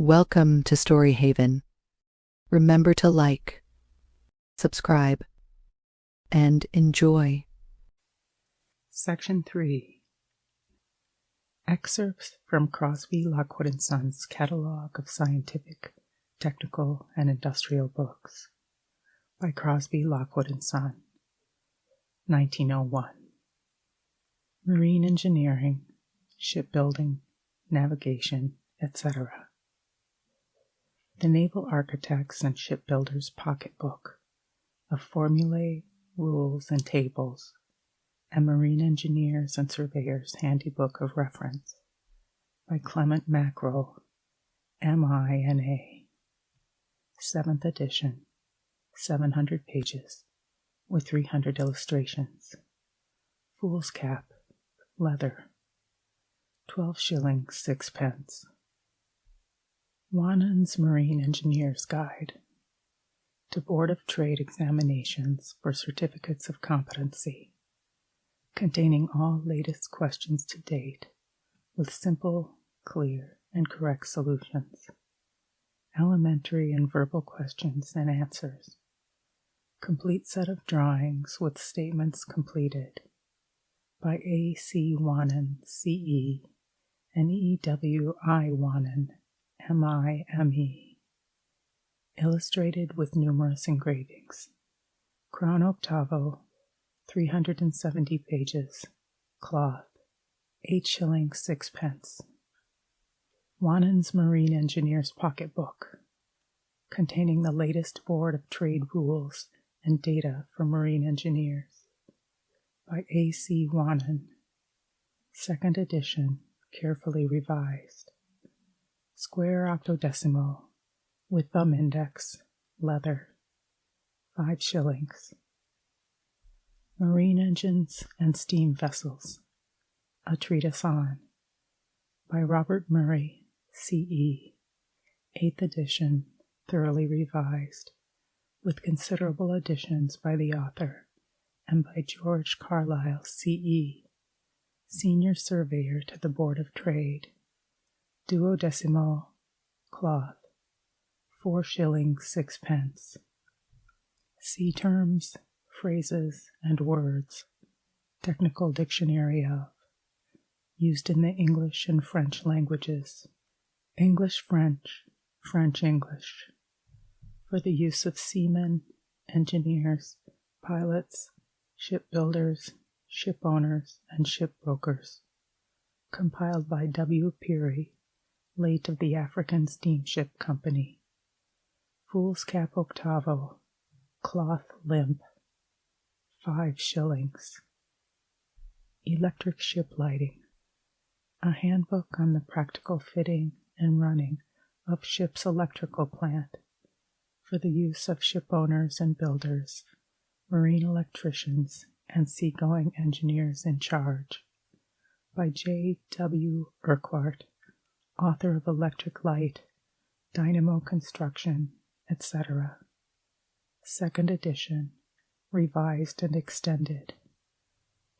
Welcome to Story Haven. Remember to like, subscribe, and enjoy. Section 3. Excerpts from Crosby Lockwood and Sons' Catalogue of Scientific, Technical, and Industrial Books by Crosby Lockwood and Son, 1901. Marine engineering, shipbuilding, navigation, etc. The Naval Architect's and Shipbuilder's Pocketbook of Formulae, Rules, and Tables, and Marine Engineers and Surveyors' Handybook of Reference by Clement Mackerel, M.I.N.A. 7th edition, 700 pages, with 300 illustrations. Fool's cap, leather, 12 shillings 6pence. Wannan's Marine Engineer's Guide to Board of Trade Examinations for Certificates of Competency, containing all latest questions to date, with simple, clear, and correct solutions, elementary and verbal questions and answers, complete set of drawings with statements completed, by A. C. Wannan, C.E., and E. W. I. Wannan, M.I.M.E., illustrated with numerous engravings. Crown octavo, 370 pages, cloth, 8 shillings 6pence. Wannan's Marine Engineer's Pocketbook, containing the latest Board of Trade rules and data for marine engineers, by A. C. Wannan, 2nd edition, carefully revised. Square octodecimo, with thumb index, leather, 5 shillings. Marine Engines and Steam Vessels, a Treatise on, by Robert Murray, C.E., 8th edition, thoroughly revised, with considerable additions by the author, and by George Carlyle, C.E., Senior Surveyor to the Board of Trade, 12mo, cloth, 4 shillings 6pence. Sea terms, phrases, and words, technical dictionary of, used in the English and French languages, English-French, French-English, for the use of seamen, engineers, pilots, shipbuilders, shipowners, and shipbrokers, compiled by W. Peary, late of the African Steamship Company. Fool's cap octavo, cloth limp, 5 shillings. Electric ship lighting, a handbook on the practical fitting and running of ship's electrical plant for the use of ship owners and builders, marine electricians, and seagoing engineers in charge, by J. W. Urquhart, author of Electric Light, Dynamo Construction, etc. 2nd edition, revised and extended,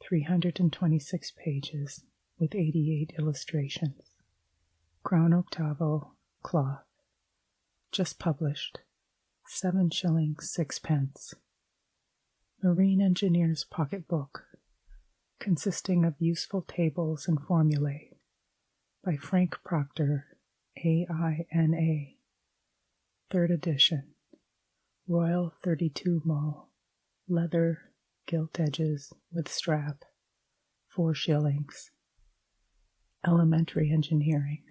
326 pages with 88 illustrations. Crown octavo, cloth, just published, 7 shillings 6pence. Marine Engineer's Pocketbook, consisting of useful tables and formulae, by Frank Proctor, A.I.N.A., 3rd edition, Royal 32mo, leather, gilt edges, with strap, 4 shillings. Elementary Engineering,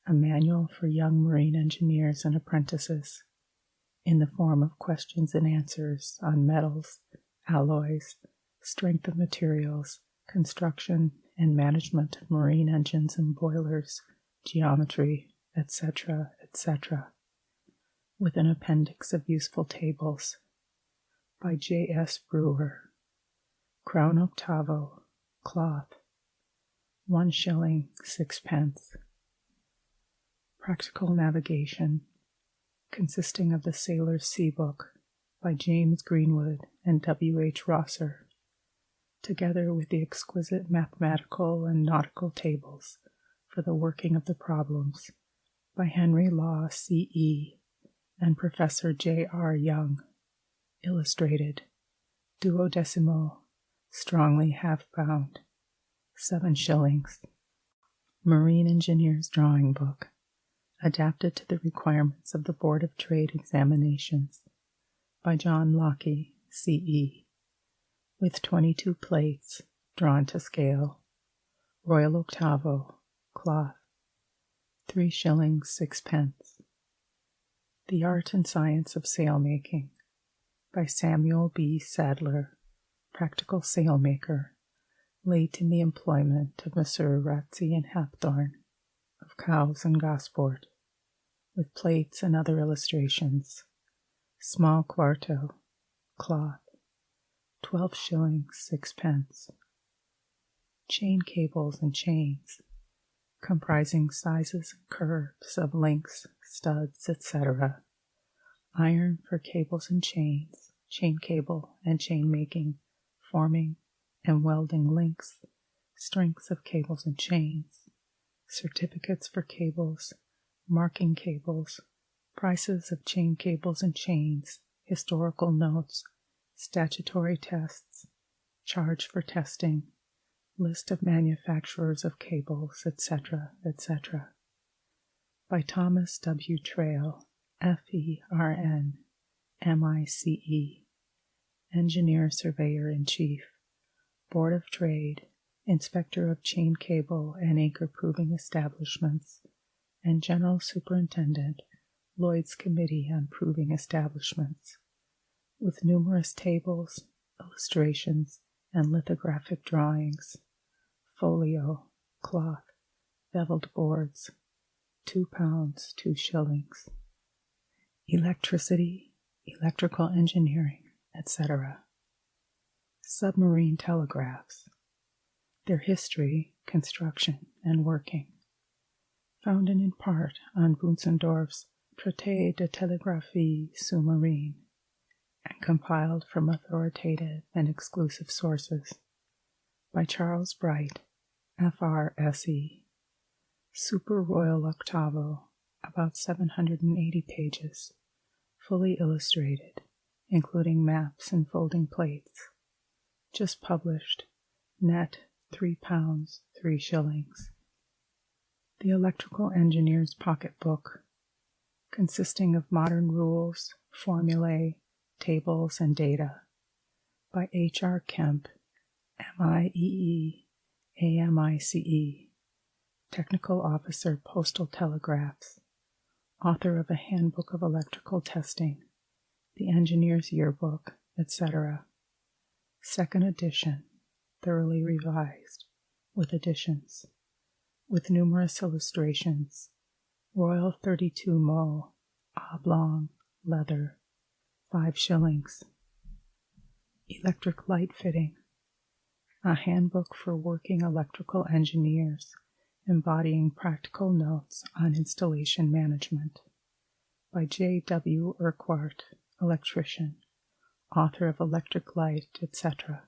a manual for young marine engineers and apprentices, in the form of questions and answers on metals, alloys, strength of materials, construction and management of marine engines and boilers, geometry, etc., etc., with an appendix of useful tables, by J. S. Brewer. Crown octavo, cloth, 1 shilling 6pence. Practical Navigation, consisting of the Sailor's Sea Book, by James Greenwood and W. H. Rosser, together with the exquisite mathematical and nautical tables for the working of the problems by Henry Law, C.E., and Professor J.R. Young. Illustrated, 12mo, strongly half-bound, 7 shillings. Marine Engineer's Drawing Book, adapted to the requirements of the Board of Trade Examinations, by John Locke, C.E., with 22 plates, drawn to scale, Royal Octavo, cloth, 3 shillings 6 pence. The Art and Science of Sailmaking, by Samuel B. Sadler, practical sailmaker, late in the employment of Messrs. Ratsey and Hapthorne, of Cowes and Gosport, with plates and other illustrations, small quarto, cloth, 12 shillings 6 pence. Chain cables and chains, comprising sizes and curves of links, studs, etc. Iron for cables and chains, chain cable and chain making, forming and welding links, strengths of cables and chains, certificates for cables, marking cables, prices of chain cables and chains, historical notes, statutory tests, charge for testing, list of manufacturers of cables, etc., etc. By Thomas W. Trail, F.E.R.N., M.I.C.E., Engineer Surveyor-in-Chief, Board of Trade, Inspector of Chain Cable and Anchor Proving Establishments, and General Superintendent, Lloyd's Committee on Proving Establishments, with numerous tables, illustrations, and lithographic drawings, folio, cloth, beveled boards, 2 pounds 2 shillings. Electricity, electrical engineering, etc. Submarine telegraphs, their history, construction, and working, founded in part on Bunzendorf's Traité de télégraphie sous-marine, and compiled from authoritative and exclusive sources, by Charles Bright, F.R.S.E., Super Royal Octavo, about 780 pages, fully illustrated, including maps and folding plates, just published, net 3 pounds 3 shillings. The Electrical Engineer's Pocket Book, consisting of modern rules, formulae, tables, and data, by H.R. Kemp, M.I.E.E., A.M.I.C.E., Technical Officer, Postal Telegraphs, author of a Handbook of Electrical Testing, the Engineer's Yearbook, etc. Second edition, thoroughly revised, with additions, with numerous illustrations, Royal 32mo, oblong, leather, 5 shillings. Electric Light Fitting, a handbook for working electrical engineers, embodying practical notes on installation management, by J. W. Urquhart, electrician, author of Electric Light, etc.,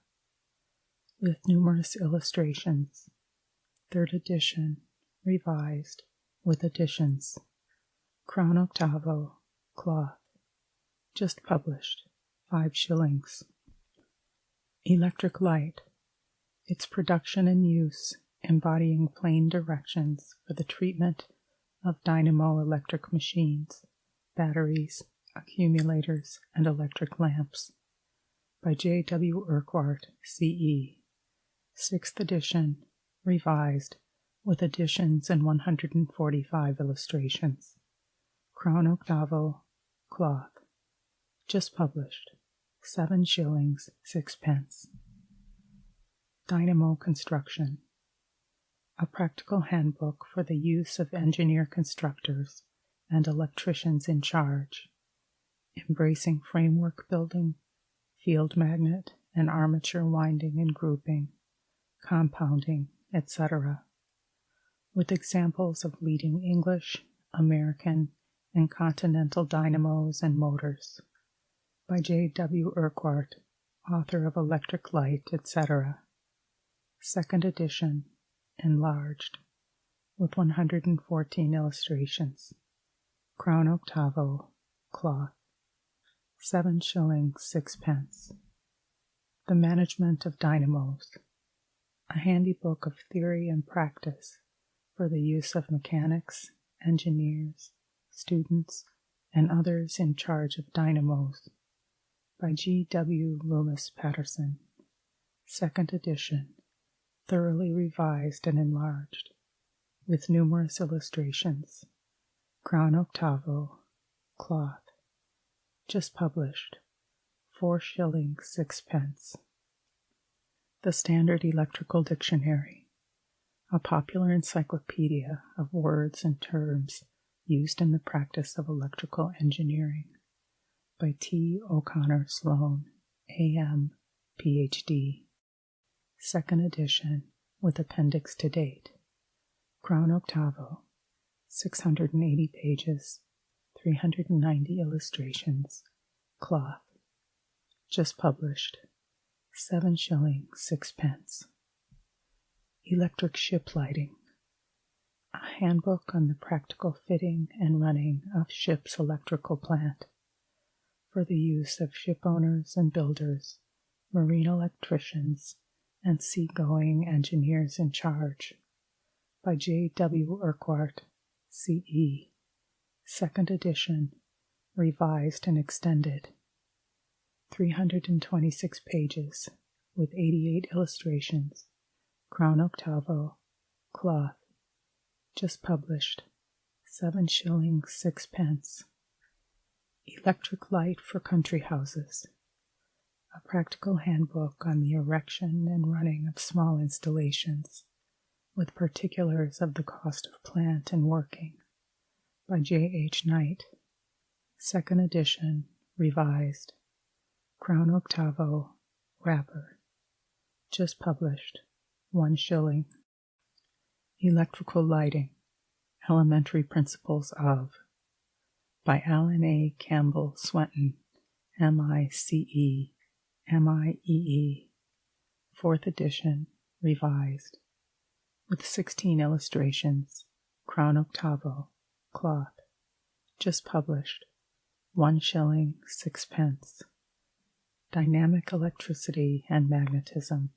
with numerous illustrations. Third edition, revised, with additions. Crown Octavo, cloth, just published, 5 shillings. Electric Light, its production and use embodying plain directions for the treatment of dynamo electric machines, batteries, accumulators, and electric lamps, by J. W. Urquhart, C.E., 6th edition, revised, with additions and 145 illustrations. Crown Octavo, cloth, just published, 7 shillings 6 pence. Dynamo Construction, a practical handbook for the use of engineer constructors and electricians in charge, embracing framework building, field magnet and armature winding and grouping, compounding, etc., with examples of leading English, American, and continental dynamos and motors, by J. W. Urquhart, author of Electric Light, etc. Second edition, enlarged, with 114 illustrations. Crown octavo, cloth. 7 shillings 6 pence. The Management of Dynamos. A handy book of theory and practice for the use of mechanics, engineers, students, and others in charge of dynamos, by G. W. Loomis Patterson. 2nd edition, thoroughly revised and enlarged, with numerous illustrations. Crown octavo, cloth. Just published, 4 shillings 6 pence. The Standard Electrical Dictionary, a popular encyclopedia of words and terms used in the practice of electrical engineering, by T. O'Connor Sloan, A.M., Ph.D. 2nd edition, with appendix to date. Crown octavo, 680 pages, 390 illustrations, cloth. Just published, 7 shillings 6 pence. Electric Ship Lighting. A handbook on the practical fitting and running of ship's electrical plant for the use of ship owners and builders, marine electricians, and seagoing engineers in charge, by J. W. Urquhart, C.E., 2nd edition, revised and extended. 326 pages, with 88 illustrations. Crown octavo, cloth. Just published, 7 shillings 6 pence. Electric Light for Country Houses. A practical handbook on the erection and running of small installations, with particulars of the cost of plant and working, by J. H. Knight. 2nd edition, revised. Crown octavo, wrapper. Just published, 1 shilling. Electrical Lighting, Elementary Principles of, by Alan A. Campbell Swenton, M.I.C.E., M.I.E.E., 4th edition, revised, with 16 illustrations. Crown octavo, cloth. Just published, 1 shilling 6 pence. Dynamic Electricity and Magnetism,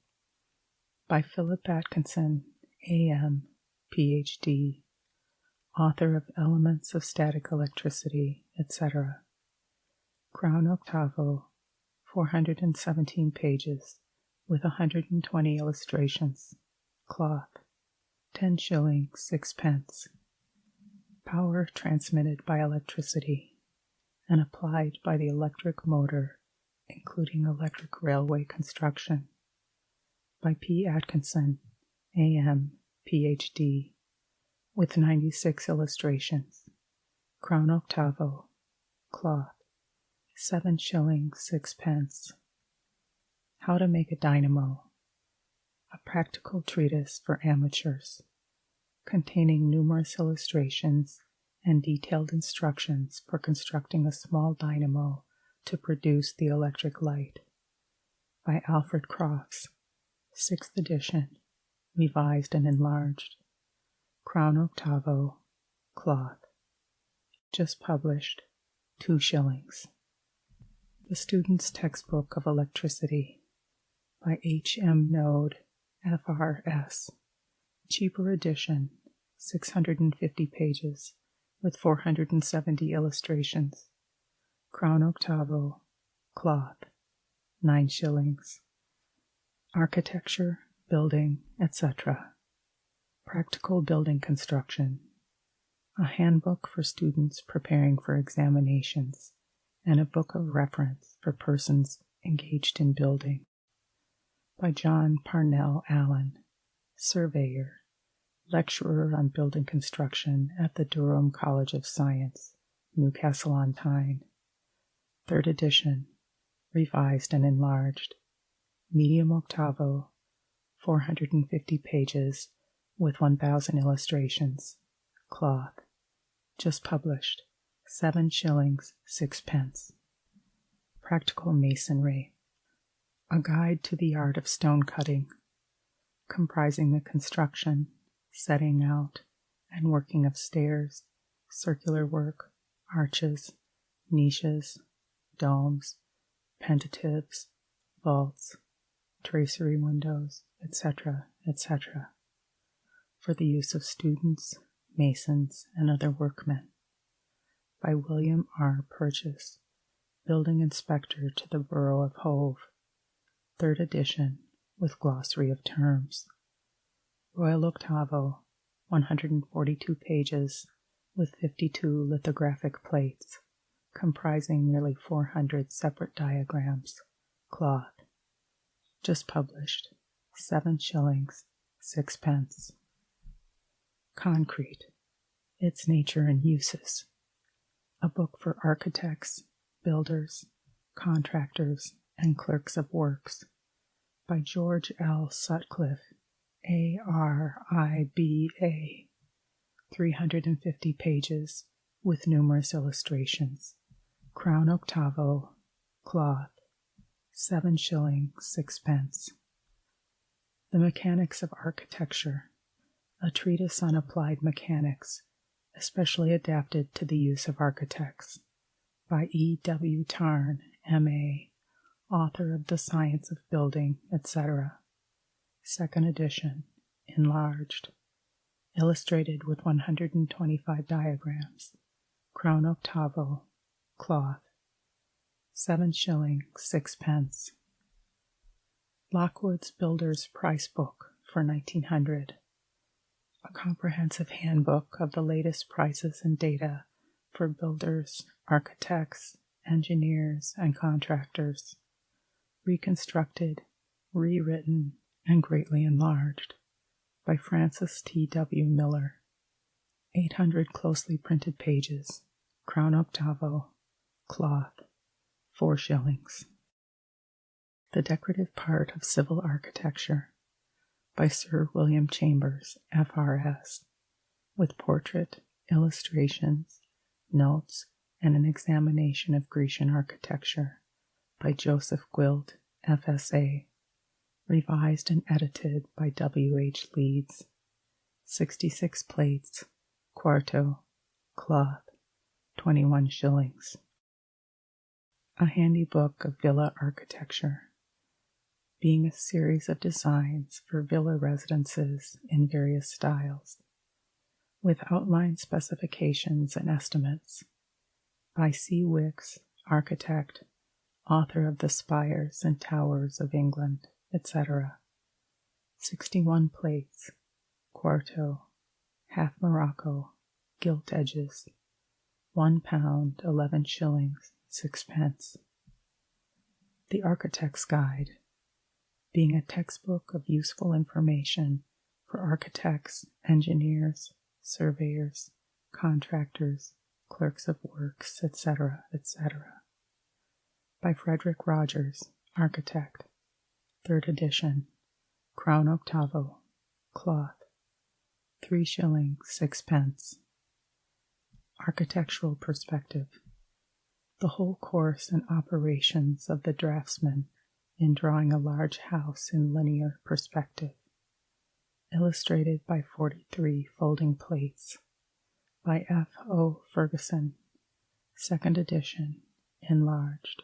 by Philip Atkinson, A.M., Ph.D., author of Elements of Static Electricity, etc. Crown octavo, 417 pages, with 120 illustrations. Cloth, 10 shillings 6 pence. Power transmitted by electricity and applied by the electric motor, including electric railway construction, by P. Atkinson, A.M., Ph.D., with 96 illustrations. Crown octavo, cloth, 7 shillings 6 pence. How to Make a Dynamo, a practical treatise for amateurs, containing numerous illustrations and detailed instructions for constructing a small dynamo to produce the electric light, by Alfred Crofts, 6th edition, revised and enlarged. Crown octavo, cloth. Just published, 2 shillings. The Student's Textbook of Electricity, by H. M. Node, F.R.S., cheaper edition, 650 pages, with 470 illustrations. Crown octavo, cloth, 9 shillings. Architecture, Building, etc. Practical Building Construction, a handbook for students preparing for examinations, and a book of reference for persons engaged in building, by John Parnell Allen, surveyor, lecturer on building construction at the Durham College of Science, Newcastle-on-Tyne. 3rd edition, revised and enlarged. Medium octavo, 450 pages, with 1,000 illustrations. Cloth. Just published, 7 shillings 6 pence. Practical Masonry, a guide to the art of stone cutting, comprising the construction, setting out, and working of stairs, circular work, arches, niches, domes, pentatives, vaults, tracery windows, etc., etc., for the use of students, masons, and other workmen. By William R. Purchas, Building Inspector to the Borough of Hove, 3rd edition, with glossary of terms. Royal Octavo, 142 pages, with 52 lithographic plates, comprising nearly 400 separate diagrams, cloth. Just published, 7 shillings, 6 pence. Concrete, Its Nature and Uses. A book for architects, builders, contractors, and clerks of works, by George L. Sutcliffe, ARIBA, 350 pages, with numerous illustrations. Crown octavo, cloth, 7 shillings, 6 pence. The Mechanics of Architecture, a treatise on applied mechanics, especially adapted to the use of architects, by E. W. Tarn, M.A., author of The Science of Building, etc., 2nd edition, enlarged, illustrated with 125 diagrams, crown octavo, cloth, 7 shillings, 6 pence. Lockwood's Builder's Price Book for 1900, a comprehensive handbook of the latest prices and data for builders, architects, engineers, and contractors, reconstructed, rewritten, and greatly enlarged, by Francis T. W. Miller, 800 closely printed pages, crown octavo, cloth, 4 shillings. The Decorative Part of Civil Architecture, by Sir William Chambers, F.R.S., with portrait, illustrations, notes, and an examination of Grecian architecture, by Joseph Gwilt, F.S.A., revised and edited by W. H. Leeds, 66 plates, quarto, cloth, 21 shillings. A handy book of villa architecture, being a series of designs for villa residences in various styles, with outline specifications and estimates, by C. Wicks, architect, author of The Spires and Towers of England, etc. 61 plates, quarto, half morocco, gilt edges, £1, 11 shillings, 6 pence. The Architect's Guide, being a textbook of useful information for architects, engineers, surveyors, contractors, clerks of works, etc., etc. By Frederick Rogers, architect, 3rd edition, crown octavo, cloth, 3 shillings, 6 pence. Architectural Perspective, the whole course and operations of the draftsman in drawing a large house in linear perspective, illustrated by 43 folding plates, by F. O. Ferguson, 2nd edition, enlarged,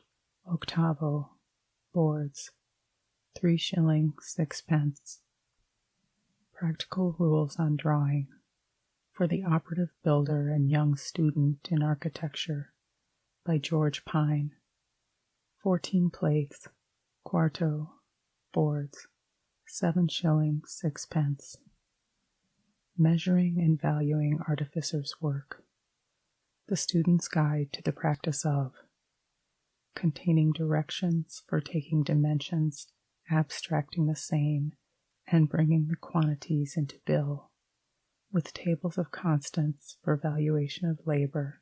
octavo, boards, 3 shillings, 6 pence. Practical Rules on Drawing, for the Operative Builder and Young Student in Architecture, by George Pine, 14 plates, quarto, boards, 7 shillings, 6 pence. Measuring and Valuing Artificer's Work, the Student's Guide to the Practice of, containing directions for taking dimensions, abstracting the same, and bringing the quantities into bill, with tables of constants for valuation of labor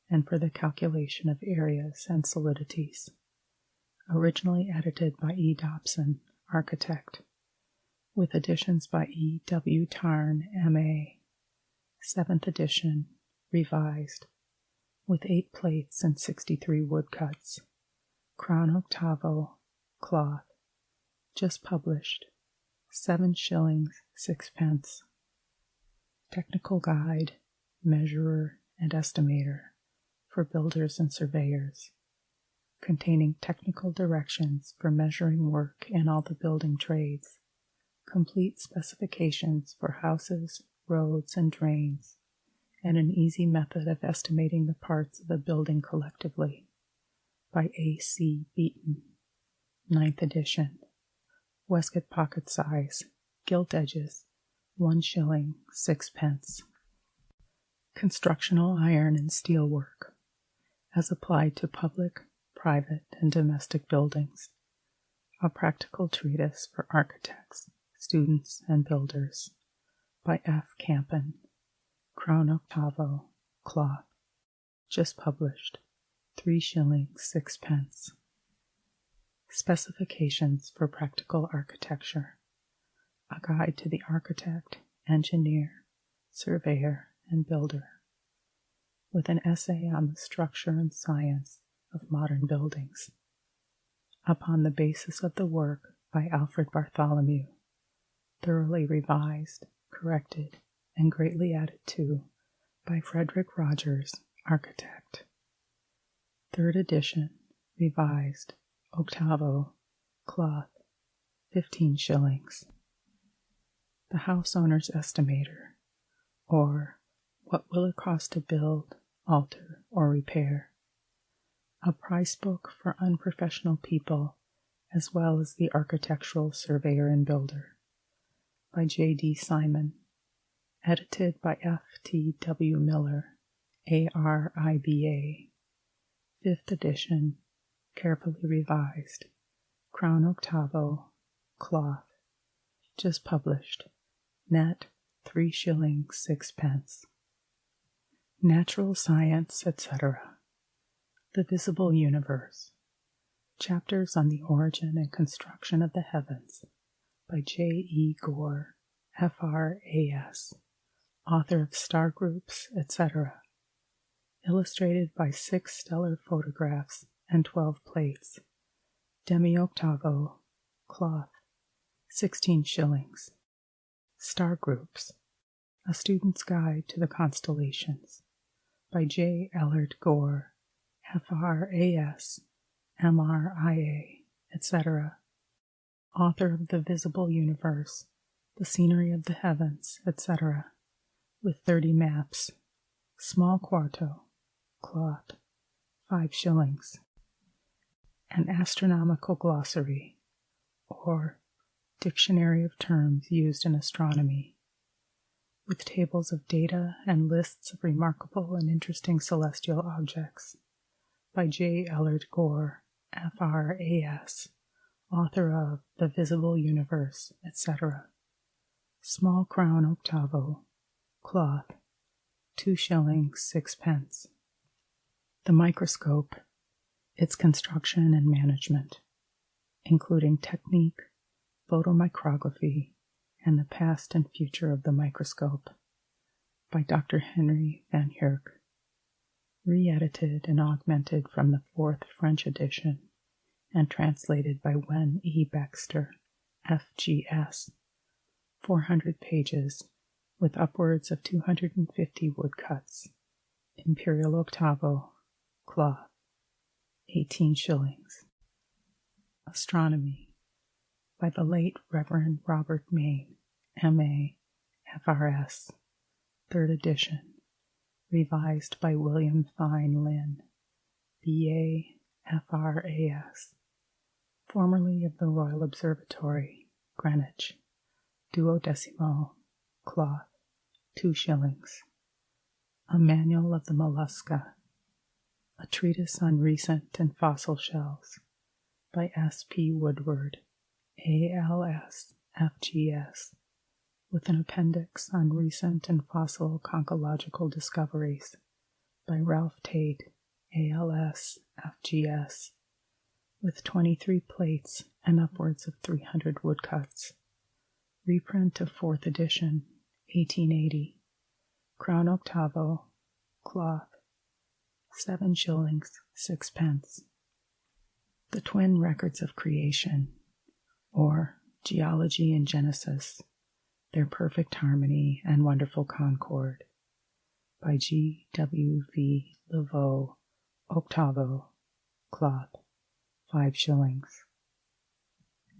and for the calculation of areas and solidities. Originally edited by E. Dobson, architect, with additions by E. W. Tarn, M.A., 7th edition, revised, with 8 plates and 63 woodcuts, crown octavo, cloth, just published, 7 shillings, 6 pence. Technical Guide, Measurer, and Estimator for Builders and Surveyors, containing technical directions for measuring work in all the building trades, complete specifications for houses, roads, and drains, and an easy method of estimating the parts of a building collectively, by A.C. Beaton, 9th edition, waistcoat pocket size, gilt edges, 1 shilling, 6 pence. Constructional iron and steel work, as applied to public, private, and domestic buildings. A practical treatise for architects, students, and builders, by F. Campen, Crown Octavo, cloth, just published, 3 shillings, 6 pence. Specifications for practical architecture, a guide to the architect, engineer, surveyor, and builder, with an essay on the structure and science of modern buildings, upon the basis of the work by Alfred Bartholomew, thoroughly revised, corrected, and greatly added to by Frederick Rogers, architect. 3rd edition, revised, octavo, cloth, 15 shillings. The House Owner's Estimator, or What Will It Cost to Build, Alter, or Repair? A price book for unprofessional people as well as the architectural surveyor and builder, by J. D. Simon, edited by F. T. W. Miller, ARIBA, 5th edition, carefully revised, Crown Octavo, cloth, just published, net 3 shillings, 6 pence. Natural Science, etc. The Visible Universe. Chapters on the Origin and Construction of the Heavens, by J. E. Gore, F.R.A.S., author of Star Groups, etc. Illustrated by 6 stellar photographs and 12 plates. Demi-octavo, cloth, 16 shillings. Star Groups, A Student's Guide to the Constellations, by J. Ellard Gore, F.R.A.S., M.R.I.A., etc., author of The Visible Universe, The Scenery of the Heavens, etc., with 30 maps. Small quarto, cloth, 5 shillings. An Astronomical Glossary, or Dictionary of Terms Used in Astronomy, with tables of data and lists of remarkable and interesting celestial objects, by J. Ellard Gore, F.R.A.S., author of The Visible Universe, etc. Small crown octavo, cloth, 2 shillings, 6 pence. The Microscope, Its Construction and Management, including technique, photomicrography, and the Past and Future of the Microscope, by Dr. Henry Van Herk, re-edited and augmented from the 4th French edition, and translated by Wen E. Baxter, F.G.S., 400 pages, with upwards of 250 woodcuts. Imperial octavo, cloth, 18 shillings. Astronomy, by the late Reverend Robert Main, M.A., F.R.S., 3rd edition, revised by William Thine Lynn, B.A., F.R.A.S., formerly of the Royal Observatory, Greenwich, 12mo, cloth, 2 shillings. A Manual of the Mollusca, a treatise on recent and fossil shells, by S. P. Woodward, A.L.S., F.G.S., with an appendix on recent and fossil conchological discoveries, by Ralph Tate, A.L.S., F.G.S., with 23 plates and upwards of 300 woodcuts. Reprint of 4th edition, 1880. Crown octavo, cloth, 7 shillings, 6 pence. The Twin Records of Creation, or Geology and Genesis, Their Perfect Harmony and Wonderful Concord by G. W. V. Laveau, octavo, cloth, 5 shillings.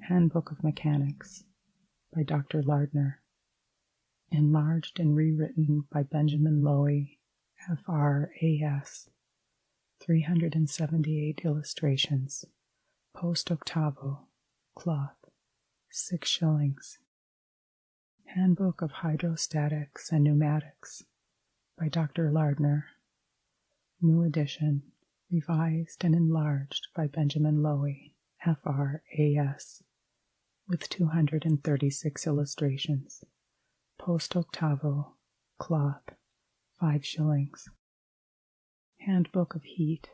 Handbook of Mechanics by Dr. Lardner, enlarged and rewritten by Benjamin Lowy, F.R.A.S., 378 illustrations, post octavo, cloth, 6 shillings. Handbook of Hydrostatics and Pneumatics by Dr. Lardner, new edition, revised and enlarged by Benjamin Lowy, F.R.A.S., with 236 illustrations, post octavo, cloth, 5 shillings. Handbook of Heat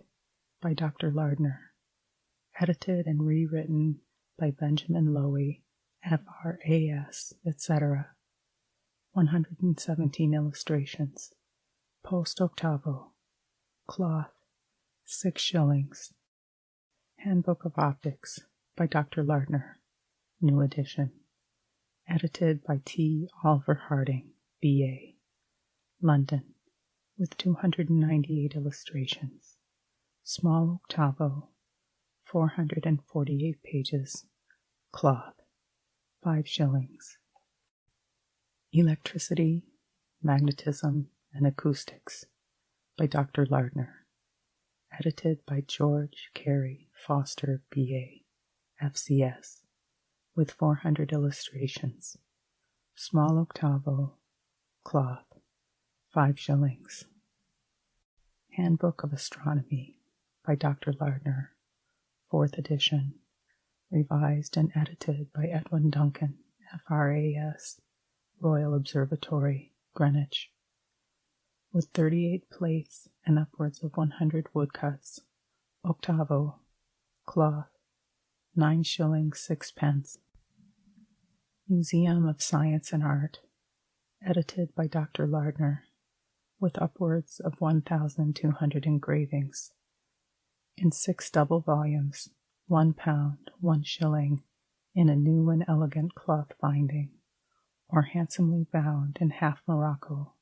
by Dr. Lardner, edited and rewritten by Benjamin Lowy, F.R.A.S., etc., 117 illustrations, post octavo, cloth, 6 shillings. Handbook of Optics by Dr. Lardner, new edition, edited by T. Oliver Harding, B.A., London, with 298 illustrations, small octavo, 448 pages, cloth, 5 shillings. Electricity, Magnetism, and Acoustics by Dr. Lardner, edited by George Carey Foster, B.A., F.C.S., with 400 illustrations, small octavo, cloth, 5 shillings. Handbook of Astronomy by Dr. Lardner, 4th edition, revised and edited by Edwin Duncan, F.R.A.S., Royal Observatory, Greenwich, with 38 plates and upwards of 100 woodcuts, octavo, cloth, 9 shillings 6 pence. Museum of Science and Art, edited by Dr. Lardner, with upwards of 1,200 engravings, in 6 double volumes, £1, 1 shilling, in a new and elegant cloth binding, or handsomely bound in half morocco,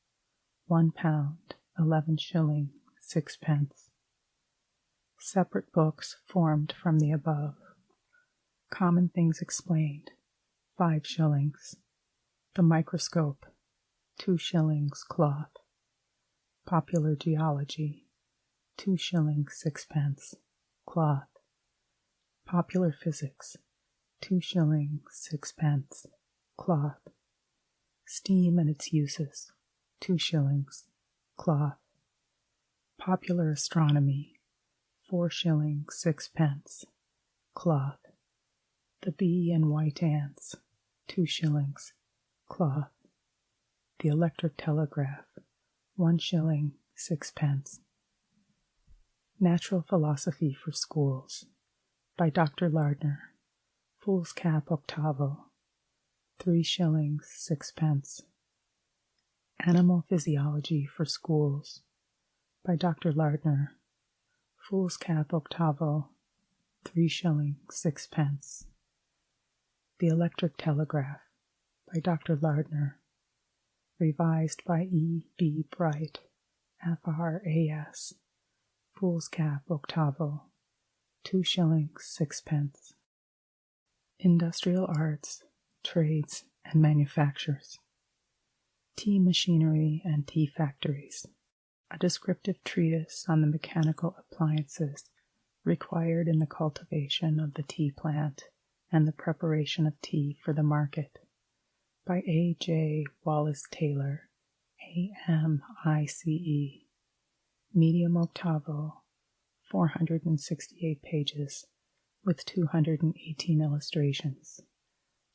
£1, 11 shilling 6 pence. Separate books formed from the above. Common Things Explained, 5 shillings. The Microscope, 2 shillings cloth. Popular Geology, 2 shillings 6 pence, cloth. Popular Physics, 2 shillings 6 pence, cloth. Steam and its Uses, 2 shillings, cloth. Popular Astronomy, 4 shillings 6 pence, cloth. The Bee and White Ants, 2 shillings, cloth. The Electric Telegraph, 1 shilling 6 pence. Natural Philosophy for Schools by Dr. Lardner, Foolscap octavo, 3 shillings 6 pence. Animal Physiology for Schools by Dr. Lardner, Foolscap octavo, 3 shillings 6 pence. The Electric Telegraph by Dr. Lardner, revised by E. B. Bright, F.R.A.S., Foolscap octavo, 2 shillings 6 pence. Industrial Arts, Trades, and Manufactures. Tea Machinery and Tea Factories, a descriptive treatise on the mechanical appliances required in the cultivation of the tea plant and the preparation of tea for the market, by A. J. Wallace Taylor, A.M.I.C.E., medium octavo, 468 pages, with 218 illustrations.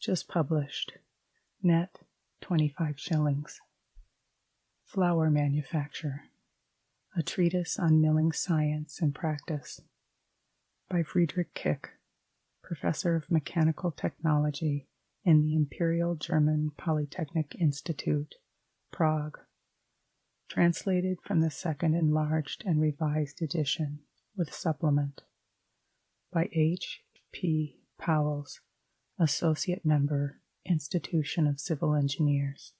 Just published. Net, 25 shillings. Flour Manufacture, a treatise on milling science and practice, by Friedrich Kick, Professor of Mechanical Technology in the Imperial German Polytechnic Institute, Prague. Translated from the second enlarged and revised edition, with supplement, by H. P. Powells, Associate Member, Institution of Civil Engineers.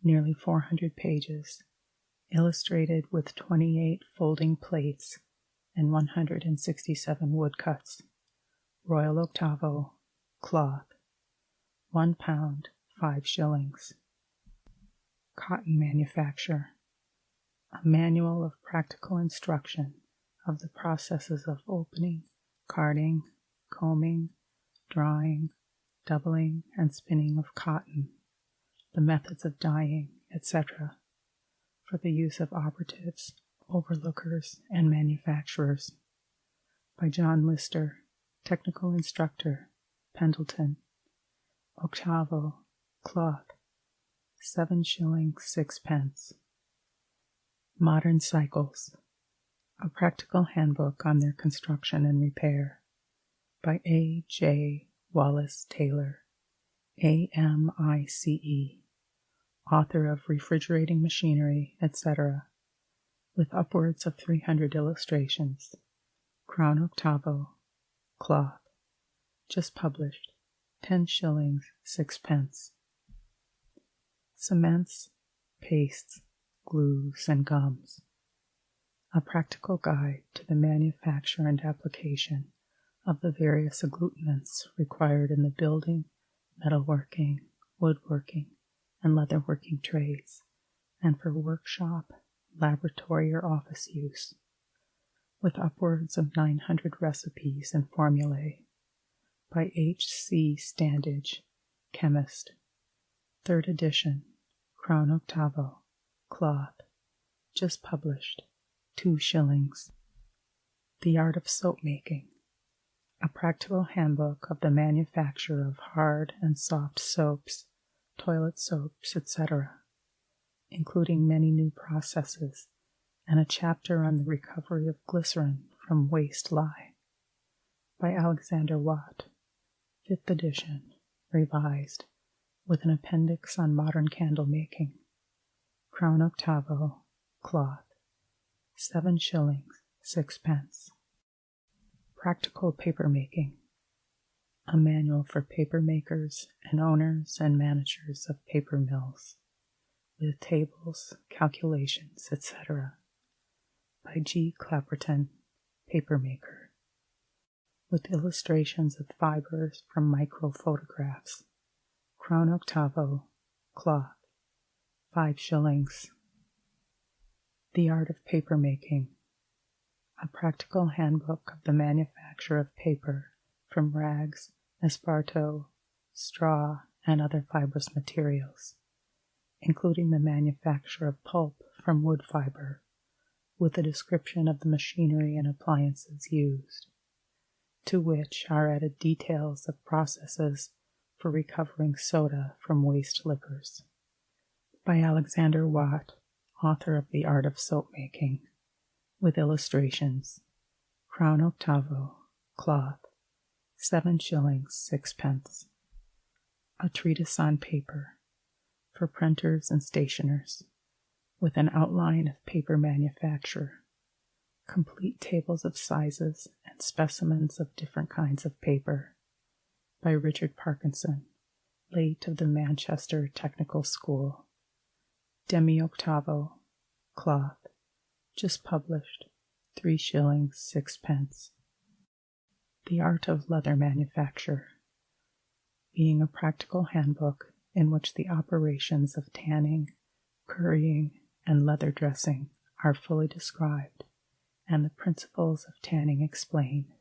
Nearly 400 pages, illustrated with 28 folding plates and 167 woodcuts. Royal octavo, cloth, £1, 5 shillings. Cotton manufacture. A manual of practical instruction of the processes of opening, carding, combing, drawing, doubling, and spinning of cotton, the methods of dyeing, etc., for the use of operatives, overlookers, and manufacturers. By John Lister, Technical Instructor, Pendleton. Octavo, cloth, 7 shillings 6 pence. Modern Cycles, a practical handbook on their construction and repair. By A. J. Wallace Taylor, AMICE, author of Refrigerating Machinery, etc., with upwards of 300 illustrations. Crown octavo, cloth, just published, 10 shillings 6 pence. Cements, pastes, glues, and gums. A practical guide to the manufacture and application of the various agglutinants required in the building, metalworking, woodworking, and leatherworking trades, and for workshop, laboratory, or office use, with upwards of 900 recipes and formulae. By H. C. Standage, Chemist. 3rd edition, Crown octavo, cloth, just published, 2 shillings. The Art of Soap Making. A practical handbook of the manufacture of hard and soft soaps, toilet soaps, etc., including many new processes, and a chapter on the recovery of glycerin from waste lye. By Alexander Watt, 5th edition, revised, with an appendix on modern candle making. Crown octavo, cloth, 7 shillings 6 pence. Practical Paper Making. A manual for paper makers and owners and managers of paper mills, with tables, calculations, etc. By G. Clapperton, Papermaker, with illustrations of fibers from microphotographs. Crown octavo, cloth, 5 shillings. The Art of Paper Making. A practical handbook of the manufacture of paper from rags, esparto, straw, and other fibrous materials, including the manufacture of pulp from wood fiber, with a description of the machinery and appliances used, to which are added details of processes for recovering soda from waste liquors. By Alexander Watt, author of The Art of Soap Making, with illustrations. Crown octavo, cloth, 7 shillings 6 pence. A treatise on paper, for printers and stationers, with an outline of paper manufacture, complete tables of sizes and specimens of different kinds of paper. By Richard Parkinson, late of the Manchester Technical School. Demi-octavo, cloth, just published, 3 shillings 6 pence. The Art of Leather Manufacture, being a practical handbook in which the operations of tanning, currying, and leather dressing are fully described, and the principles of tanning explained,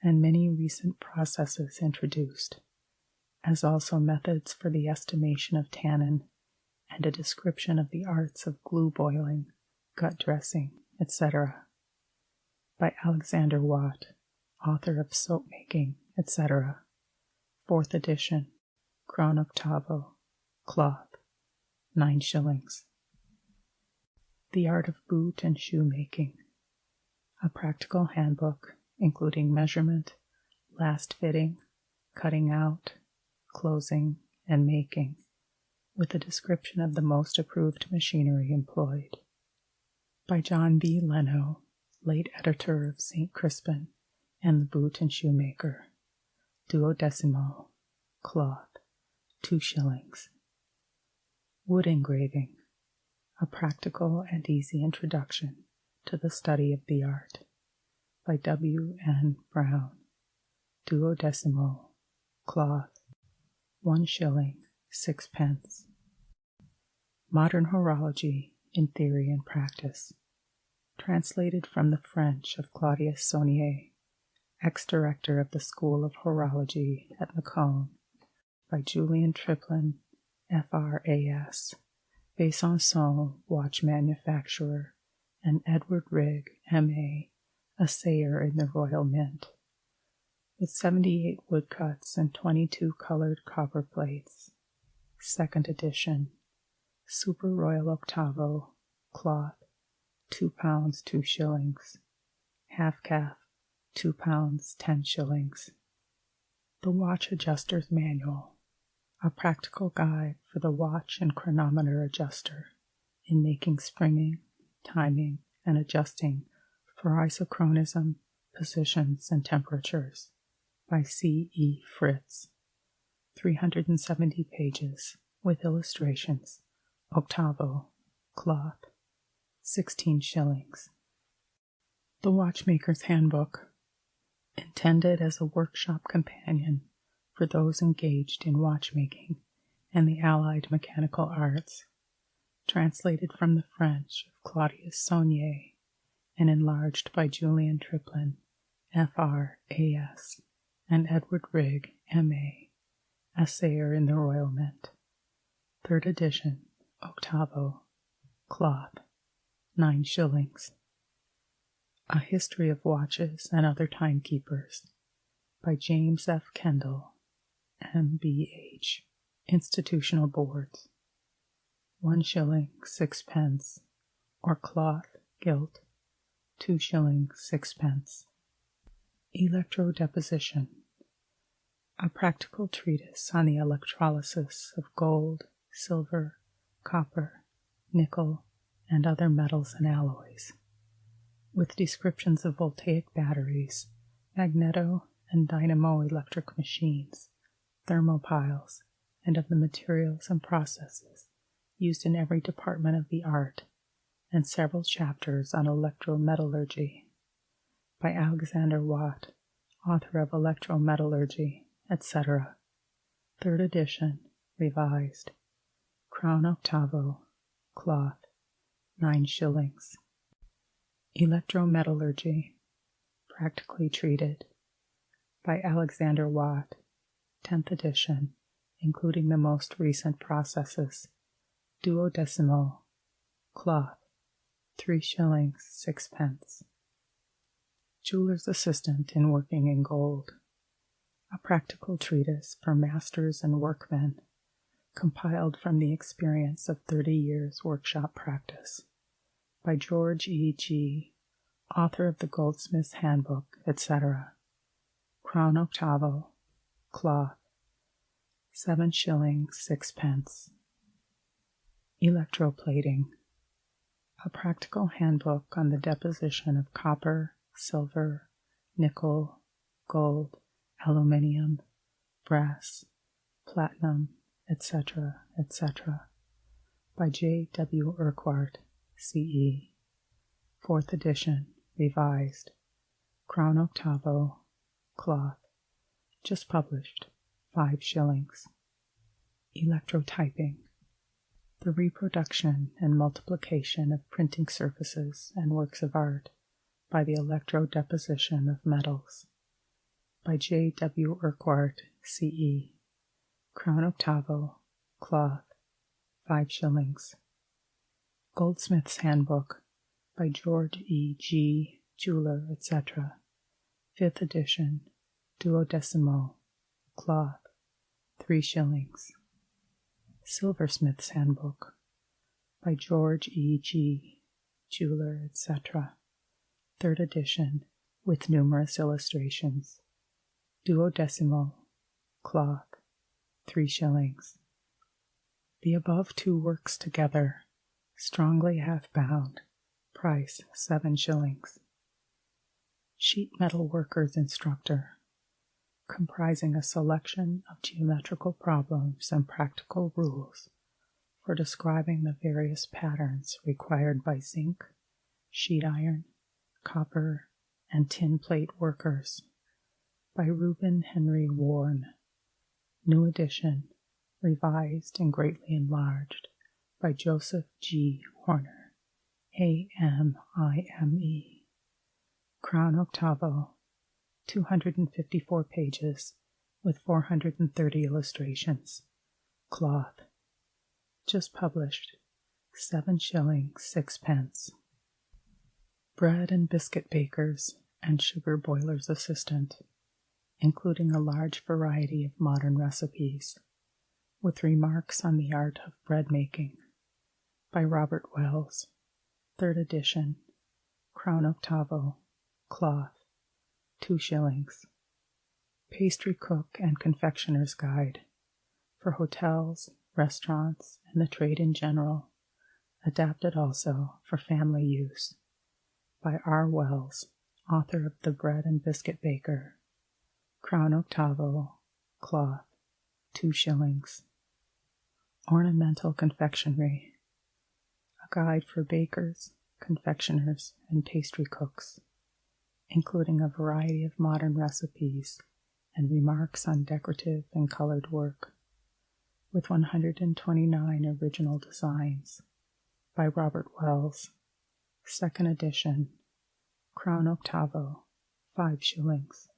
and many recent processes introduced, as also methods for the estimation of tannin, and a description of the arts of glue boiling, gut dressing, etc. By Alexander Watt, author of Soap Making, etc. 4th edition, Crown octavo, cloth, 9 shillings. The Art of Boot and Shoe Making. A practical handbook including measurement, last fitting, cutting out, closing, and making, with a description of the most approved machinery employed. By John B. Leno, late editor of St. Crispin and the Boot and Shoemaker. 12mo, cloth, 2 shillings. Wood engraving, a practical and easy introduction to the study of the art, by W. N. Brown, 12mo, cloth, 1 shilling, 6 pence. Modern Horology in Theory and Practice, translated from the French of Claudius Saunier, ex-director of the School of Horology at Macon, by Julian Triplin, F.R.A.S., Besançon watch manufacturer, and Edward Rigg, M.A., assayer in the Royal Mint, with 78 woodcuts and 22 colored copper plates. Second edition, Super Royal Octavo, cloth, 2 pounds 2 shillings. Half calf, 2 pounds 10 shillings. The Watch Adjuster's Manual, a practical guide for the watch and chronometer adjuster in making springing, timing, and adjusting for isochronism, positions, and temperatures, by C. E. Fritz. 370 pages, with illustrations. Octavo, cloth, 16 shillings. The Watchmaker's Handbook, intended as a workshop companion for those engaged in watchmaking and the allied mechanical arts, translated from the French of Claudius Saunier and enlarged by Julian Triplin, F.R.A.S., and Edward Rigg, M.A., assayer in the Royal Mint. Third edition, octavo, cloth, 9 shillings. A History of Watches and Other Timekeepers, by James F. Kendall, M.B.H., Institutional Boards, 1 shilling 6 pence, or cloth, gilt, 2 shillings 6 pence. Electrodeposition, a practical treatise on the electrolysis of gold, silver, copper, nickel, and other metals and alloys, with descriptions of voltaic batteries, magneto and dynamo electric machines, thermopiles, and of the materials and processes used in every department of the art, and several chapters on electrometallurgy, by Alexander Watt, author of Electrometallurgy, etc. Third edition, revised. Crown octavo, cloth, 9 shillings. Electrometallurgy, practically treated, by Alexander Watt, 10th edition, including the most recent processes. 12mo, cloth, 3 shillings 6 pence. Jeweler's Assistant in Working in Gold, a practical treatise for masters and workmen, compiled from the experience of 30 years workshop practice, by George E. G., author of the Goldsmith's Handbook, etc. Crown octavo, cloth, 7 shillings 6 pence. Electroplating, a practical handbook on the deposition of copper, silver, nickel, gold, aluminium, brass, platinum, etc., etc., by J. W. Urquhart, C.E., 4th edition, revised, Crown octavo, cloth, just published, 5 shillings. Electrotyping, the reproduction and multiplication of printing surfaces and works of art by the electrodeposition of metals, by J. W. Urquhart, C.E., Crown octavo, cloth, 5 shillings. Goldsmith's Handbook, by George E. G., jeweler, etc., 5th edition, 12mo, cloth, 3 shillings. Silversmith's Handbook, by George E. G., jeweler, etc., 3rd edition, with numerous illustrations. 12mo, cloth, 3 shillings. The above 2 works together, strongly half-bound, price 7 shillings. Sheet Metal Worker's Instructor, comprising a selection of geometrical problems and practical rules for describing the various patterns required by zinc, sheet iron, copper, and tin plate workers, by Reuben Henry Warren. New edition, revised and greatly enlarged, by Joseph G. Horner, AMIME. Crown octavo, 254 pages with 430 illustrations. Cloth. Just published, 7 shillings 6 pence. Bread and biscuit bakers and sugar boilers' assistant, including a large variety of modern recipes, with remarks on the art of bread making, by Robert Wells, 3rd edition, Crown octavo, cloth, 2 shillings. Pastry cook and confectioner's guide, for hotels, restaurants, and the trade in general, adapted also for family use, by R. Wells, author of The Bread and Biscuit Baker, Crown octavo, cloth, 2 shillings. Ornamental confectionery, a guide for bakers, confectioners, and pastry cooks, including a variety of modern recipes and remarks on decorative and colored work, with 129 original designs, by Robert Wells, 2nd edition, Crown octavo, 5 shillings.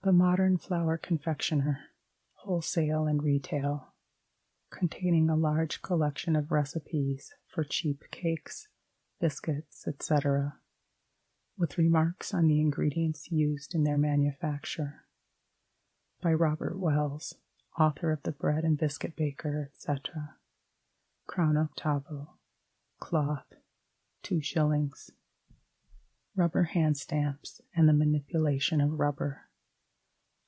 The Modern Flour Confectioner, wholesale and retail, containing a large collection of recipes for cheap cakes, biscuits, etc., with remarks on the ingredients used in their manufacture, by Robert Wells, author of The Bread and Biscuit Baker, etc. Crown octavo, cloth, 2 shillings. Rubber hand stamps and the manipulation of rubber,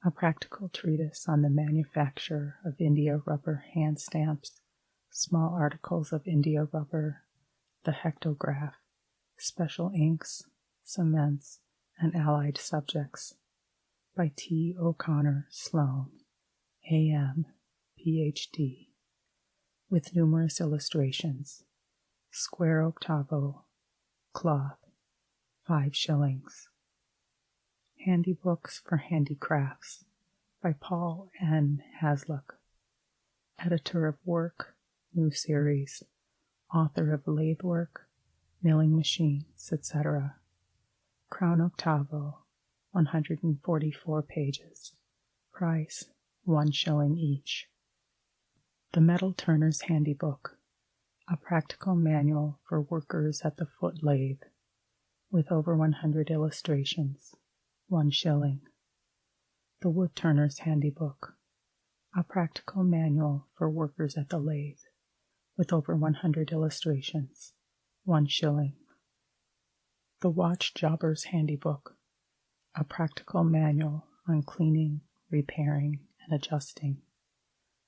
a practical treatise on the manufacture of India rubber hand stamps, small articles of India rubber, the hectograph, special inks, cements, and allied subjects, by T. O'Connor Sloan, A.M., Ph.D., with numerous illustrations. Square octavo, cloth, 5 shillings. Handy Books for Handicrafts, by Paul N. Hasluck, editor of Work, New Series, author of Lathe Work, Milling Machines, etc. Crown octavo, 144 pages. Price, 1 shilling each. The Metal Turner's Handybook, a practical manual for workers at the foot lathe, with over 100 illustrations, 1 shilling. The Wood Turner's Handybook, a practical manual for workers at the lathe, with over 100 illustrations, 1 shilling. The Watch Jobber's Handybook, a practical manual on cleaning, repairing, and adjusting,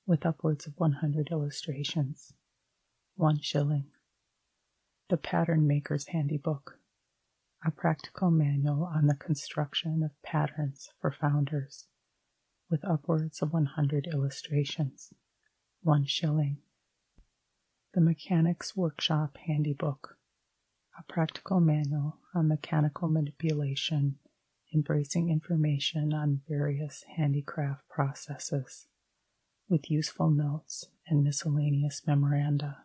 with upwards of 100 illustrations, 1 shilling. The Pattern Maker's Handybook, a practical manual on the construction of patterns for founders, with upwards of 100 illustrations, 1 shilling. The Mechanic's Workshop Handybook, a practical manual on mechanical manipulation, embracing information on various handicraft processes, with useful notes and miscellaneous memoranda,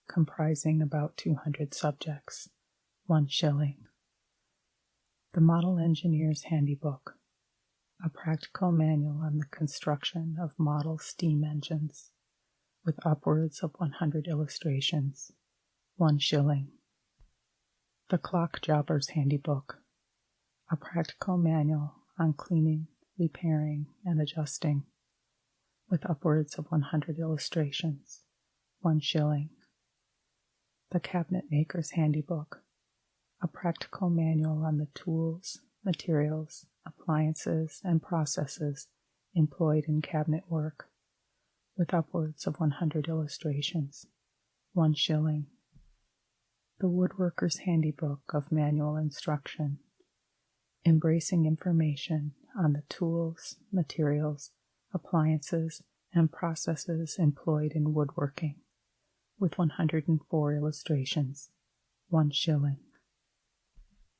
comprising about 200 subjects, 1 shilling. The Model Engineer's Handybook, a practical manual on the construction of model steam engines, with upwards of 100 illustrations, 1 shilling. The Clock Jobber's Handybook, a practical manual on cleaning, repairing, and adjusting, with upwards of 100 illustrations, 1 shilling. The Cabinet Maker's Handybook, a practical manual on the tools, materials, appliances, and processes employed in cabinet work, with upwards of 100 illustrations, 1 shilling. The Woodworker's Handybook of Manual Instruction, embracing information on the tools, materials, appliances, and processes employed in woodworking, with 104 illustrations, 1 shilling.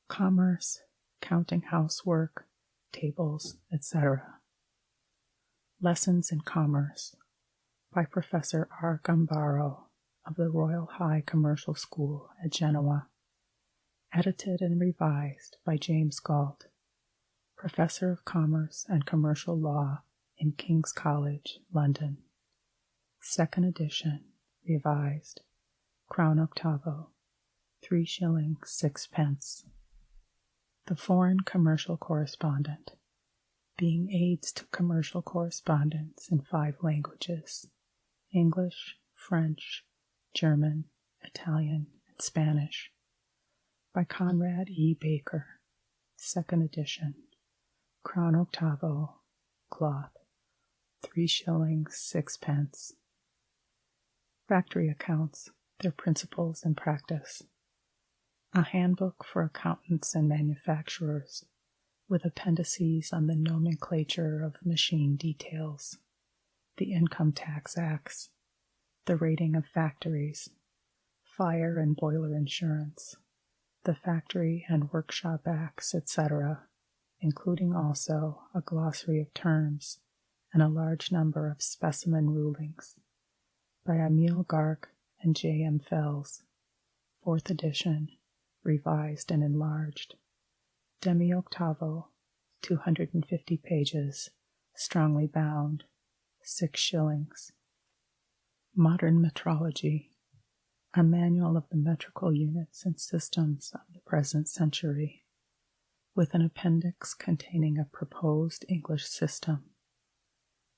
Commerce, counting housework, tables, etc. Lessons in Commerce by Professor R. Gambaro of the Royal High Commercial School at Genoa. Edited and revised by James Galt, Professor of Commerce and Commercial Law in King's College, London. 2nd edition, revised, Crown octavo, 3 shillings 6 pence. The Foreign Commercial Correspondent, being aids to commercial correspondence in 5 languages, English, French, German, Italian, and Spanish, by Conrad E. Baker, 2nd edition, Crown octavo, cloth, 3 shillings 6 pence. Factory Accounts, their Principles and Practice. A Handbook for Accountants and Manufacturers, with appendices on the nomenclature of machine details, the Income Tax Acts, the rating of factories, fire and boiler insurance, the Factory and Workshop Acts, etc., including also a glossary of terms and a large number of specimen rulings, by Emil Gark and J. M. Fells, 4th edition, revised and enlarged, demi-octavo, 250 pages, strongly bound, 6 shillings. Modern Metrology, a manual of the metrical units and systems of the present century, with an appendix containing a proposed English system,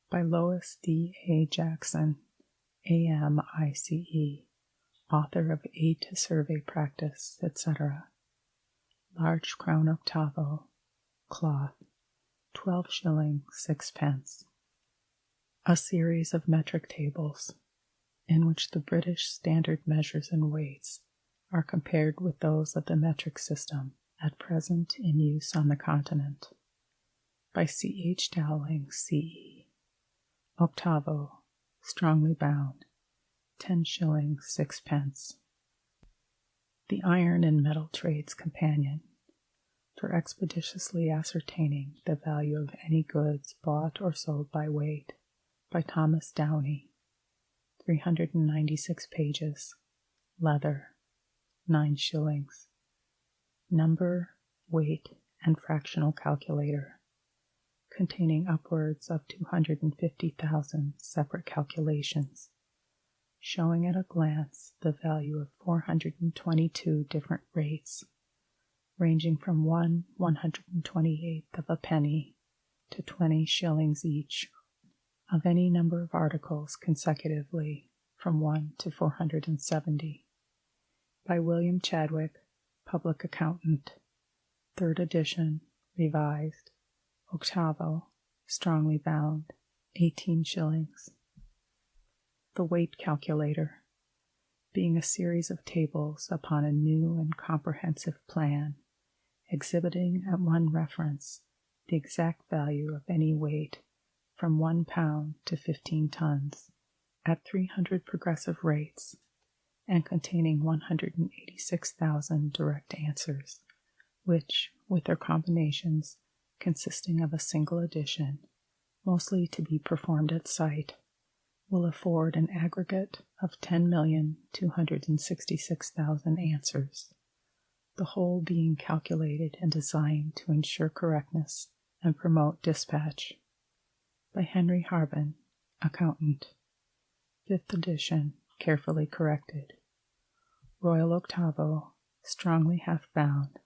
by Lois D. A. Jackson, A.M.I.C.E., author of Aid to Survey Practice, etc. Large Crown octavo, cloth, 12 shillings 6 pence. A series of metric tables, in which the British standard measures and weights are compared with those of the metric system at present in use on the continent, by C. H. Dowling, C.E. Octavo, strongly bound, 10 shillings 6 pence. The Iron and Metal Trades Companion, for expeditiously ascertaining the value of any goods bought or sold by weight, by Thomas Downey, 396 pages, leather, 9 shillings. Number, weight, and fractional calculator, containing upwards of 250,000 separate calculations, showing at a glance the value of 422 different rates, ranging from 1/128th of a penny to 20 shillings each, of any number of articles consecutively from 1 to 470, by William Chadwick, Public Accountant, 3rd edition, revised, octavo, strongly bound, 18 shillings. The Weight Calculator, being a series of tables upon a new and comprehensive plan, exhibiting at one reference the exact value of any weight from 1 pound to 15 tons, at 300 progressive rates, and containing 186,000 direct answers, which, with their combinations, consisting of a single addition, mostly to be performed at sight, will afford an aggregate of 10,266,000 answers, the whole being calculated and designed to ensure correctness and promote dispatch, by Henry Harbin, Accountant, 5th edition, carefully corrected, Royal Octavo, strongly half-bound,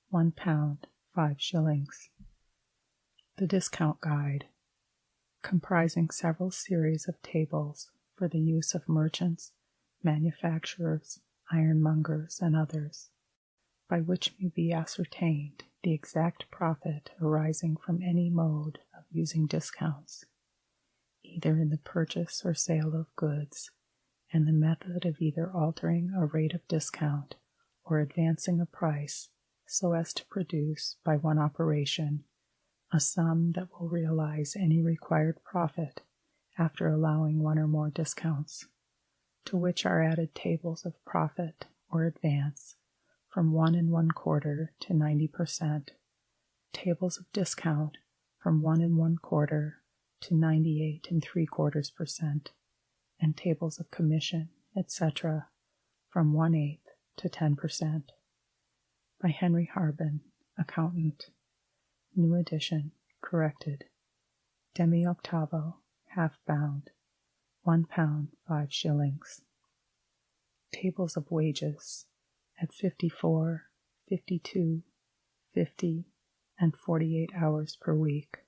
1 pound 5 shillings. The Discount Guide, comprising several series of tables for the use of merchants, manufacturers, ironmongers, and others, by which may be ascertained the exact profit arising from any mode of using discounts, either in the purchase or sale of goods, and the method of either altering a rate of discount or advancing a price so as to produce, by one operation, a sum that will realize any required profit after allowing one or more discounts, to which are added tables of profit or advance from 1 1/4 to 90%, tables of discount from 1 1/4 to 98 3/4%, and tables of commission, etc., from 1/8 to 10%. By Henry Harbin, Accountant. New edition, corrected. Demi-octavo, half-bound, £1 5s. Tables of wages at 54, 52, 50, and 48 hours per week,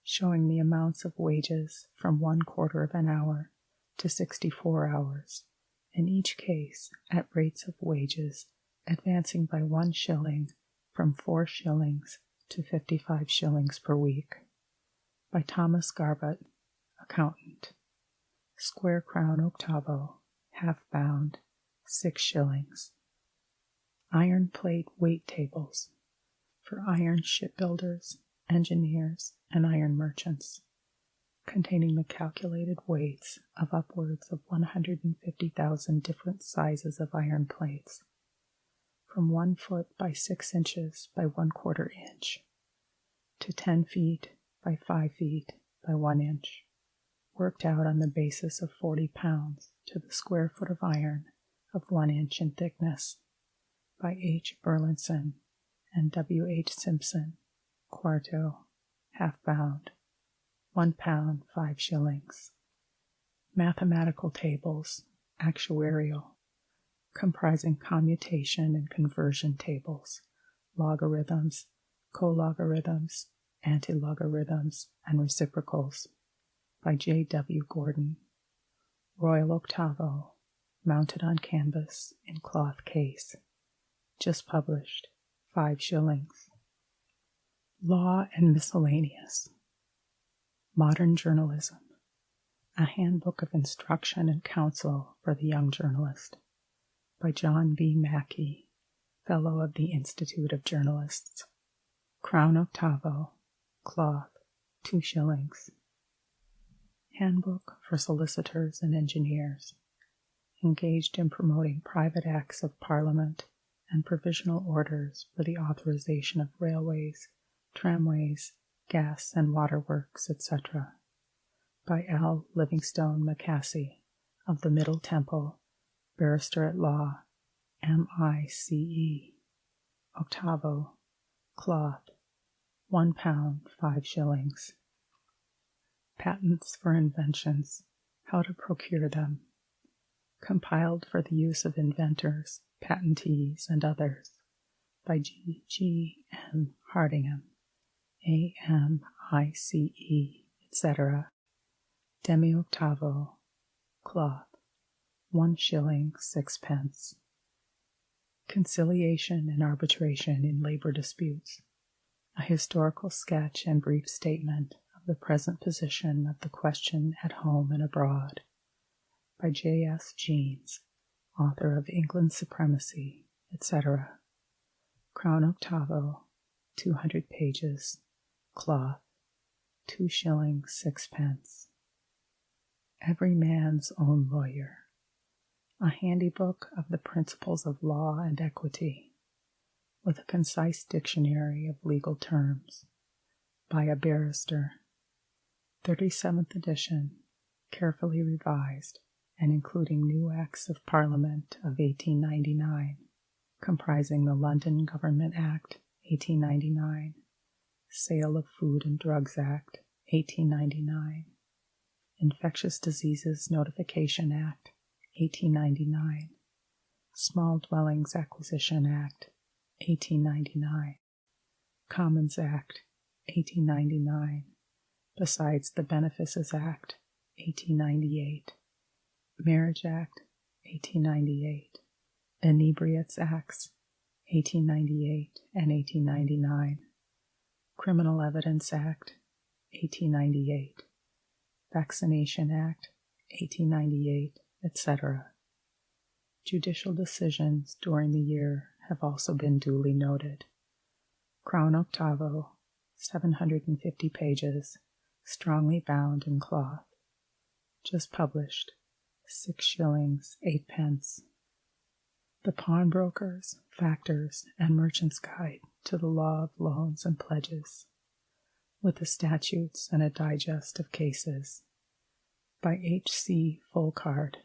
showing the amounts of wages from 1/4 of an hour to 64 hours, in each case at rates of wages advancing by 1 shilling from 4 shillings to 55 shillings per week. By Thomas Garbutt, Accountant. Square crown octavo, half-bound, 6 shillings. Iron plate weight tables for iron shipbuilders, engineers, and iron merchants, containing the calculated weights of upwards of 150,000 different sizes of iron plates, from 1 foot by 6 inches by 1/4 inch to 10 feet by 5 feet by 1 inch, worked out on the basis of 40 pounds to the square foot of iron of 1 inch in thickness, by H. Burlinson and W. H. Simpson, quarto, half-bound, £1 5s. Mathematical tables, actuarial, comprising commutation and conversion tables, logarithms, co-logarithms, anti-logarithms, and reciprocals, by J. W. Gordon. Royal octavo, mounted on canvas in cloth case, just published, 5 shillings. Law and Miscellaneous. Modern Journalism, a handbook of instruction and counsel for the young journalist, by John B. Mackey, Fellow of the Institute of Journalists. Crown octavo, cloth, 2 shillings. Handbook for solicitors and engineers, engaged in promoting private acts of Parliament and provisional orders for the authorization of railways, tramways, gas and waterworks, etc., by L. Livingstone Macassey, of the Middle Temple, Barrister at Law, M.I.C.E. Octavo, cloth, £1 5s. Patents for inventions, how to procure them, compiled for the use of inventors, patentees, and others, by G. G. M. Hardingham, A.M.I.C.E., etc. Demi-octavo, cloth, 1 shilling 6 pence. Conciliation and arbitration in labor disputes, a historical sketch and brief statement of the present position of the question at home and abroad, by J. S. Jeanes, author of England's Supremacy, etc. Crown octavo, 200 pages, cloth, 2 shillings 6 pence. Every Man's Own Lawyer, a handy book of the principles of law and equity, with a concise dictionary of legal terms, by a barrister. 37th edition, carefully revised, and including new Acts of Parliament of 1899, comprising the London Government Act, 1899, Sale of Food and Drugs Act, 1899, Infectious Diseases Notification Act, 1899, Small Dwellings Acquisition Act, 1899, Commons Act, 1899, besides the Benefices Act, 1898, Marriage Act, 1898, Inebriates Acts, 1898 and 1899, Criminal Evidence Act, 1898, Vaccination Act, 1898, etc. Judicial decisions during the year have also been duly noted. Crown octavo, 750 pages, strongly bound in cloth. Just published, 6 shillings, 8 pence. The Pawnbrokers, Factors, and Merchants' Guide to the Law of Loans and Pledges, with the statutes and a digest of cases, by H.C. Folcard,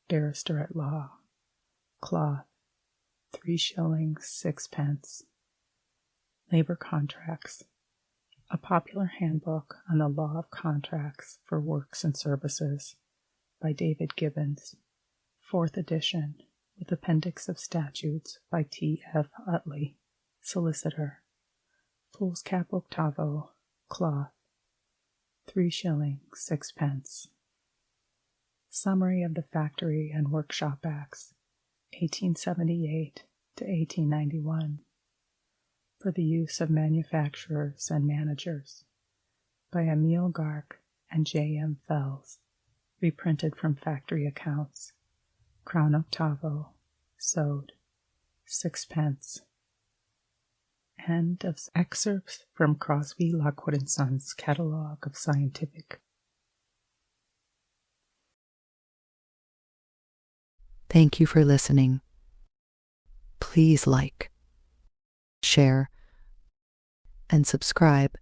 Barrister at Law. Cloth, 3 shillings, 6 pence. Labor Contracts, a popular handbook on the law of contracts for works and services, by David Gibbons, 4th edition, with appendix of statutes, by T.F. Utley, solicitor. Foolscap octavo, cloth, 3 shillings, 6 pence. Summary of the Factory and Workshop Acts, 1878 to 1891, for the use of manufacturers and managers, by Emile Gark and J. M. Fells, reprinted from Factory Accounts, Crown octavo, sewed, 6 pence. End of excerpts from Crosby Lockwood and Sons' Catalogue of Scientific. Thank you for listening. Please like, share, and subscribe